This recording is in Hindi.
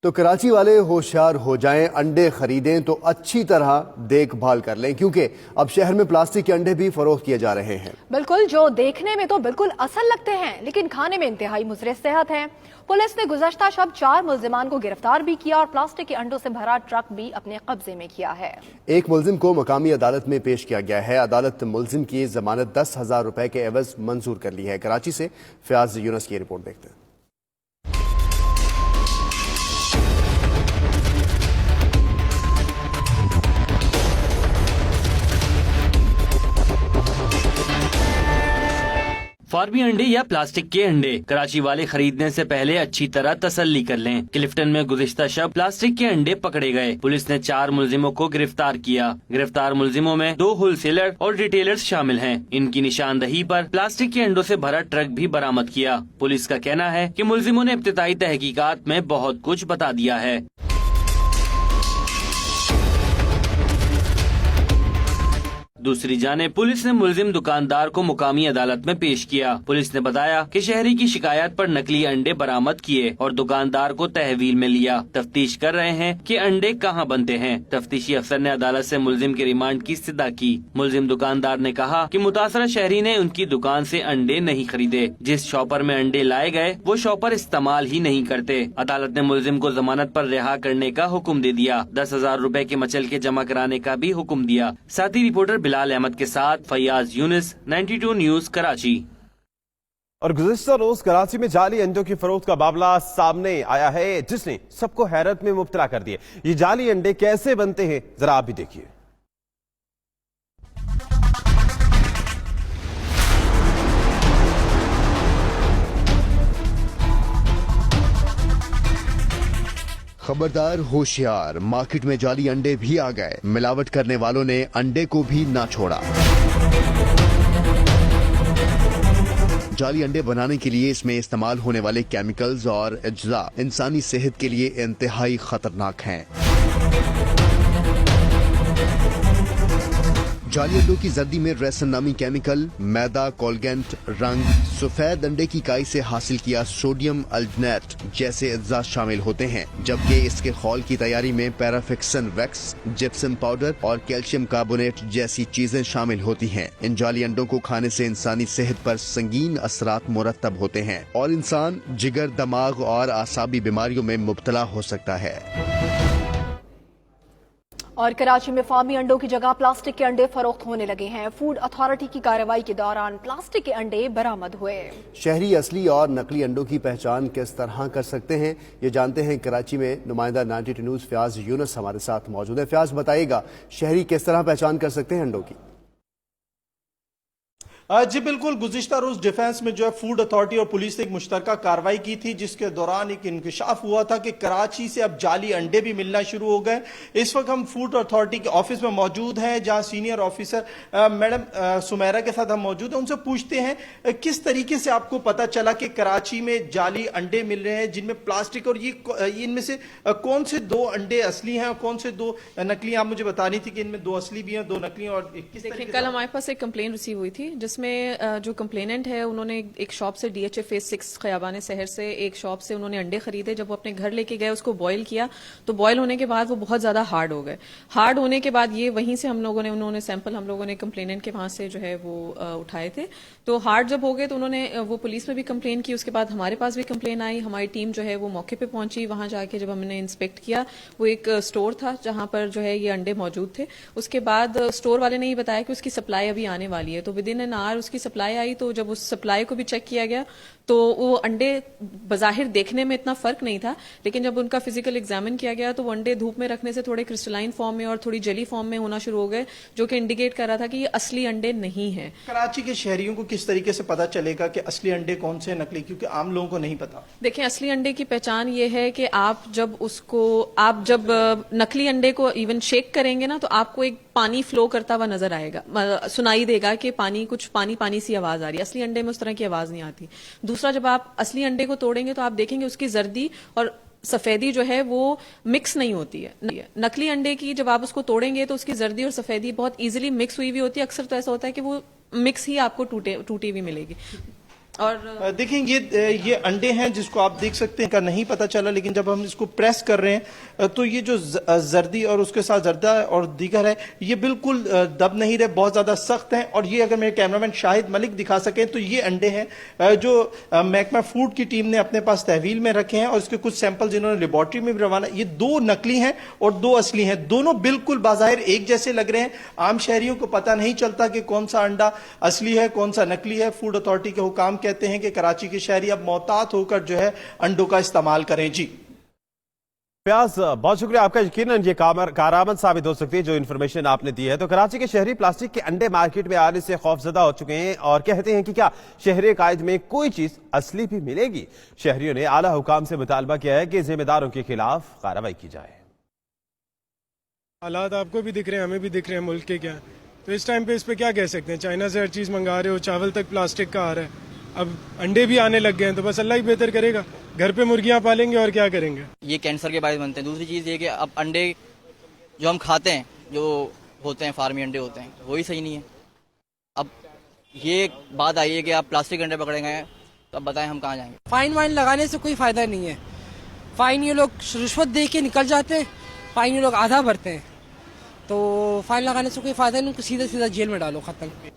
तो कराची वाले होशियार हो जाएं, अंडे खरीदें तो अच्छी तरह देखभाल कर लें, क्योंकि अब शहर में प्लास्टिक के अंडे भी फरोख्त किए जा रहे हैं। बिल्कुल, जो देखने में तो बिल्कुल असल लगते हैं लेकिन खाने में इंतहाई मुज़र सेहत हैं। पुलिस ने गुज़श्ता शब 4 मुल्जिमान को गिरफ्तार भी किया और प्लास्टिक के अंडों से भरा ट्रक भी अपने कब्जे में किया है। एक मुल्जिम को मकामी अदालत में पेश किया गया है। अदालत मुल्जिम की जमानत 10,000 रुपए के एवज मंजूर कर ली है। कराची से फयाज यूनुस की रिपोर्ट देखते हैं। फार्मी अंडे या प्लास्टिक के अंडे कराची वाले खरीदने से पहले अच्छी तरह तसल्ली कर लें। क्लिफ्टन में गुज़िश्ता शब प्लास्टिक के अंडे पकड़े गए। पुलिस ने 4 मुल्जिमों को गिरफ्तार किया। गिरफ्तार मुल्जिमों में 2 होलसेलर और रिटेलर्स शामिल हैं। इनकी निशानदही पर प्लास्टिक के अंडों से भरा ट्रक भी बरामद किया। पुलिस का कहना है कि मुल्जिमों ने इब्तिदाई तहकीकात में बहुत कुछ बता दिया है। दूसरी जाने पुलिस ने मुल्जिम दुकानदार को मुकामी अदालत में पेश किया। पुलिस ने बताया कि शहरी की शिकायत पर नकली अंडे बरामद किए और दुकानदार को तहवील में लिया। तफ्तीश कर रहे हैं कि अंडे कहां बनते हैं। तफ्तीशी अफसर ने अदालत से मुल्जिम के रिमांड की इस्तदा की। मुल्जिम दुकानदार ने कहा कि मुतासरा शहरी ने उनकी दुकान से अंडे नहीं खरीदे। जिस शॉपर में अंडे लाए गए वो शॉपर इस्तेमाल ही नहीं करते। अदालत ने मुल्जिम को जमानत पर रिहा करने का हुक्म दे दिया। 10,000 रुपए के मचल के जमा कराने का भी हुक्म दिया। साथी रिपोर्टर बिलाल अहमद के साथ फयाज यूनुस, 92 न्यूज कराची। और गुज़िश्ता रोज कराची में जाली अंडों की फरोख्त का मामला सामने आया है, जिसने सबको हैरत में मुब्तला कर दिया। ये जाली अंडे कैसे बनते हैं, जरा आप भी देखिए। खबरदार, होशियार, मार्केट में जाली अंडे भी आ गए। मिलावट करने वालों ने अंडे को भी ना छोड़ा। जाली अंडे बनाने के लिए इसमें इस्तेमाल होने वाले केमिकल्स और अज्जा इंसानी सेहत के लिए इंतहाई खतरनाक हैं। जाली अंडों की जर्दी में रेसन नामी केमिकल, मैदा, कोलगेंट, रंग, सफेद अंडे की काई से हासिल किया सोडियम अल्जनेट जैसे अज्जा शामिल होते हैं, जबकि इसके खौल की तैयारी में पैराफिक्सन वैक्स, जिप्सम पाउडर और कैल्शियम कार्बोनेट जैसी चीजें शामिल होती हैं। इन जाली अंडों को खाने से इंसानी सेहत पर संगीन असरात मुरतब होते हैं और इंसान जिगर, दिमाग और आसाबी बीमारियों में मुब्तला हो सकता है। और कराची में फार्मी अंडों की जगह प्लास्टिक के अंडे फरोख्त होने लगे हैं। फूड अथॉरिटी की कार्रवाई के दौरान प्लास्टिक के अंडे बरामद हुए। शहरी असली और नकली अंडों की पहचान किस तरह कर सकते हैं, ये जानते हैं। कराची में नुमाइंदा 92 न्यूज फयाज यूनुस हमारे साथ मौजूद है। फयाज, बताइएगा शहरी किस तरह पहचान कर सकते हैं अंडों की? जी बिल्कुल, गुज़िश्ता रोज डिफेंस में जो है फूड अथॉरिटी और पुलिस ने एक मुश्तरका कार्रवाई की थी, जिसके दौरान एक इंकशाफ हुआ था कि कराची से अब जाली अंडे भी मिलना शुरू हो गए। इस वक्त हम फूड अथॉरिटी के ऑफिस में मौजूद हैं, जहां सीनियर ऑफिसर मैडम सुमेरा के साथ हम मौजूद हैं। उनसे पूछते हैं किस तरीके से आपको पता चला कि कराची में जाली अंडे मिल रहे हैं जिनमें प्लास्टिक, और ये इनमें से कौन से 2 अंडे असली हैं और कौन से 2 नकली? आप मुझे बतानी थी कि इनमें 2 असली भी हैं, 2 नकली, और किस तरीके? कल हमारे पास एक कंप्लेन रिसीव हुई थी, जिसमें जो कंप्लेनेंट है उन्होंने एक शॉप से DHA फेज 6 खयाबान शहर से एक शॉप से उन्होंने अंडे खरीदे। जब वो अपने घर लेके गए, उसको बॉयल किया, तो बॉयल होने के बाद वो बहुत ज्यादा हार्ड हो गए। हार्ड होने के बाद ये वहीं से हम लोगों ने उन्होंने सैंपल हम लोगों ने कंप्लेनेंट के वहां से जो है वो उठाए थे। तो हार्ड जब हो गए तो उन्होंने वो पुलिस में भी कंप्लेन की। उसके बाद हमारे पास भी कंप्लेन आई। हमारी टीम जो है वो मौके पे पहुंची। वहां जाके जब हमने इंस्पेक्ट किया, वो एक स्टोर था जहां पर जो है ये अंडे मौजूद थे। उसके बाद स्टोर वाले ने ये बताया कि उसकी सप्लाई अभी आने वाली है। तो विद इन एन आवर उसकी सप्लाई आई। तो जब उस सप्लाई को भी चेक किया गया तो वो अंडे बज़ाहिर देखने में इतना फर्क नहीं था, लेकिन जब उनका फिजिकल एग्जामिन किया गया तो वो अंडे धूप में रखने से थोड़े क्रिस्टलाइन फॉर्म में और थोड़ी जेली फॉर्म में होना शुरू हो गए, जो कि इंडिकेट कर रहा था कि ये असली अंडे नहीं है। कराची के शहरियों को किस तरीके से पता चलेगा कि असली अंडे कौन से नकली, क्योंकि आम लोगों को नहीं पता? देखिए, असली अंडे की पहचान ये है कि आप जब नकली अंडे को इवन शेक करेंगे ना, तो आपको एक पानी फ्लो करता हुआ नजर आएगा, सुनाई देगा कि कुछ पानी सी आवाज आ रही है। असली अंडे में उस तरह की आवाज नहीं आती। दूसरा, जब आप असली अंडे को तोड़ेंगे तो आप देखेंगे उसकी जर्दी और सफेदी जो है वो मिक्स नहीं होती है। नकली अंडे की जब आप उसको तोड़ेंगे तो उसकी जर्दी और सफेदी बहुत इजीली मिक्स हुई हुई होती है। अक्सर तो ऐसा होता है कि वो मिक्स ही आपको टूटी हुई मिलेगी। और देखें ये अंडे हैं जिसको आप देख सकते हैं, का नहीं पता चला, लेकिन जब हम इसको प्रेस कर रहे हैं तो ये जो जर्दी और उसके साथ जर्दा और दीगर है, ये बिल्कुल दब नहीं रहे, बहुत ज्यादा सख्त हैं। और ये अगर मेरे कैमरामैन शाहिद मलिक दिखा सकें तो ये अंडे हैं जो महकमा फूड की टीम ने अपने पास तहवील में रखे हैं और इसके कुछ सैंपल जिन्होंने लेबोरेटरी में भी रवाना। ये 2 नकली हैं और 2 असली हैं, दोनों बिल्कुल बाज़ाहिर एक जैसे लग रहे हैं। आम शहरियों को पता नहीं चलता कि कौन सा अंडा असली है कौन सा नकली है। फूड अथॉरिटी के हुकाम कहते हैं कि कराची के शहरी अब मोहतात होकर जो है अंडों का इस्तेमाल करें। जी प्याज, बहुत शुक्रिया आपका। यकीनन ये कारामद साबित हो सकती है जो इन्फॉर्मेशन आपने दी है। तो कराची के शहरी प्लास्टिक के अंडे मार्केट में आने से खौफजदा हो चुके हैं और कहते हैं कि क्या शहरी कायद में कोई चीज असली भी मिलेगी। शहरियों ने आला हुकाम से मुतालबा किया है कि जिम्मेदारों के खिलाफ कार्रवाई की जाए। हालात आपको भी दिख रहे हैं, हमें भी दिख रहे हैं मुल्क के क्या, तो इस टाइम पे इस पे क्या कह सकते हैं। चाइना से हर चीज मंगा रहे हो, चावल तक प्लास्टिक का आ रहा है, अब अंडे भी आने लग गए हैं, तो बस अल्लाह ही बेहतर करेगा। घर पे मुर्गियां पालेंगे और क्या करेंगे। ये कैंसर के बायस बनते हैं। दूसरी चीज़ ये कि अब अंडे जो हम खाते हैं जो होते हैं फार्मी अंडे होते हैं वही सही नहीं है। अब ये बात आई है कि आप प्लास्टिक अंडे पकड़े गए हैं, तो अब बताएं हम कहाँ जाएंगे। फाइन वाइन लगाने से कोई फायदा नहीं है। फाइन ये लोग रिश्वत दे के निकल जाते हैं, फाइन ये लोग आधा भरते हैं, तो फाइन लगाने से कोई फायदा नहीं, सीधा सीधा जेल में डालो, खत्म।